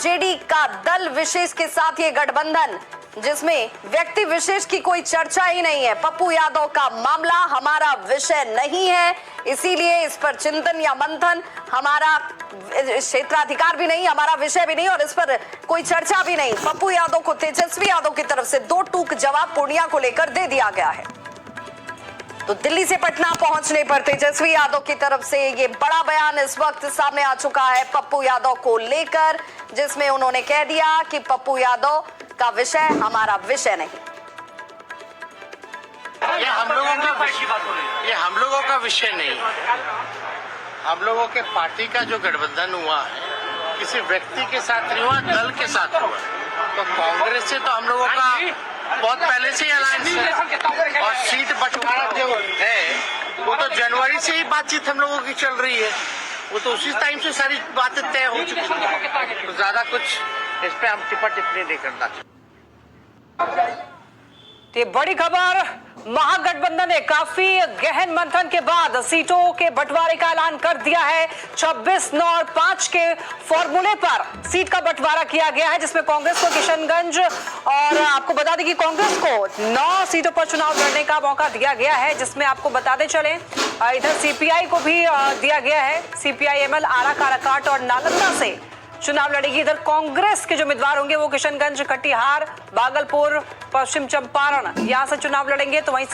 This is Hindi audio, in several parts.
आरजेडी का दल विशेष के साथ ये गठबंधन, जिसमें व्यक्ति विशेष की कोई चर्चा ही नहीं है। पप्पू यादव का मामला हमारा विषय नहीं है, इसीलिए इस पर चिंतन या मंथन, हमारा क्षेत्राधिकार भी नहीं, हमारा विषय भी नहीं और इस पर कोई चर्चा भी नहीं। पप्पू यादव को तेजस्वी यादव की तरफ से 2 टूक जवाब पूर्णिया को लेकर दे दिया गया है। तो दिल्ली से पटना पहुंचने पर तेजस्वी यादव की तरफ से ये बड़ा बयान इस वक्त सामने आ चुका है पप्पू यादव को लेकर, जिसमें उन्होंने कह दिया कि पप्पू यादव का विषय हमारा विषय नहीं। ये हम लोगों का विषय नहीं। हम लोगों के पार्टी का जो गठबंधन हुआ है किसी व्यक्ति के साथ नहीं हुआ, दल के साथ हुआ। तो कांग्रेस से तो हम लोगों का बहुत पहले से ही अलायंस है और सीट बंटवारा जो है वो तो जनवरी से ही बातचीत हम लोगों की चल रही है। वो तो उसी टाइम से सारी बातें तय हो चुकी है, तो ज्यादा कुछ इस पे हम टिप्पणी नहीं करना। ये बड़ी खबर, महागठबंधन ने काफी गहन मंथन के बाद सीटों के बंटवारे का ऐलान कर दिया है। 26, 9 और 5 के फॉर्मूले पर सीट का बंटवारा किया गया है, जिसमें कांग्रेस को किशनगंज और आपको बता दें कि कांग्रेस को 9 सीटों पर चुनाव लड़ने का मौका दिया गया है, जिसमें आपको बताते चले इधर सीपीआई को भी दिया गया है। सीपीआई-एमएल आरा, काराकाट और नालंदा से चुनाव लड़ेगी। इधर कांग्रेस के जो उम्मीदवार होंगे वो किशनगंज, कटिहार, भागलपुर, पश्चिम चंपारण यहां से चुनाव लड़ेंगे। तो वहीं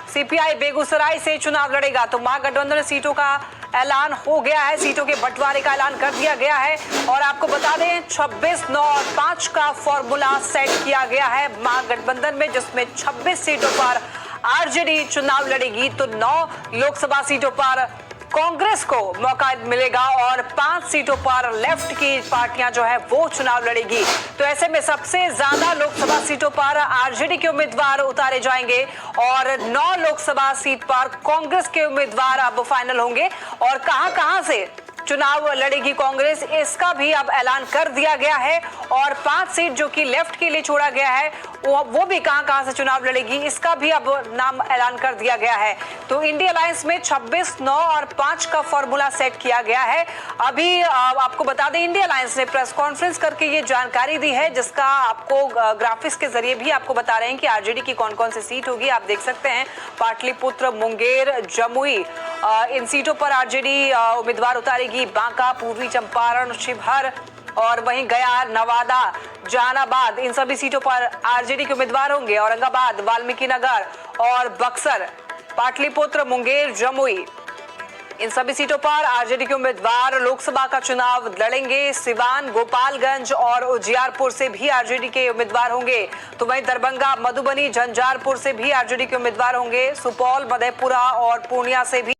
सीपीआई बेगूसराय से चुनाव लड़ेगा। तो महागठबंधन सीटों का ऐलान हो गया है, सीटों के बंटवारे का ऐलान कर दिया गया है। और आपको बता दें 26, 9 और 5 का फॉर्मूला सेट किया गया है महागठबंधन में, जिसमें 26 सीटों पर आरजेडी चुनाव लड़ेगी तो 9 लोकसभा सीटों पर कांग्रेस को मौका मिलेगा और 5 सीटों पर लेफ्ट की पार्टियां जो है वो चुनाव लड़ेगी। तो ऐसे में सबसे ज्यादा लोकसभा सीटों पर आरजेडी के उम्मीदवार उतारे जाएंगे और 9 लोकसभा सीट पर कांग्रेस के उम्मीदवार अब फाइनल होंगे। और कहां से चुनाव लड़ेगी कांग्रेस, इसका भी अब ऐलान कर दिया गया है। और 5 सीट जो कि लेफ्ट के लिए छोड़ा गया है वो भी कहां से चुनाव लड़ेगी, इसका भी अब नाम ऐलान कर दिया गया है। तो इंडिया अलायंस में 26, 9 और 5 का फॉर्मूला सेट किया गया है। अभी आपको बता दें इंडिया अलायंस ने प्रेस कॉन्फ्रेंस करके ये जानकारी दी है, जिसका आपको ग्राफिक्स के जरिए भी आपको बता रहे हैं कि आरजेडी की कौन कौन सी सीट होगी। आप देख सकते हैं पाटलिपुत्र, मुंगेर, जमुई, इन सीटों पर आरजेडी उम्मीदवार उतारेगी। बांका, पूर्वी चंपारण, शिवहर और वहीं गया, नवादा, जहानाबाद, इन सभी सीटों पर आरजेडी के उम्मीदवार होंगे। औरंगाबाद, वाल्मीकि नगर और बक्सर, पाटलिपुत्र, मुंगेर, जमुई, इन सभी सीटों पर आरजेडी के उम्मीदवार लोकसभा का चुनाव लड़ेंगे। सिवान, गोपालगंज और उजियारपुर से भी आरजेडी के उम्मीदवार होंगे। तो वहीं दरभंगा, मधुबनी, झंझारपुर से भी आरजेडी के उम्मीदवार होंगे। सुपौल, मधेपुरा और पूर्णिया से भी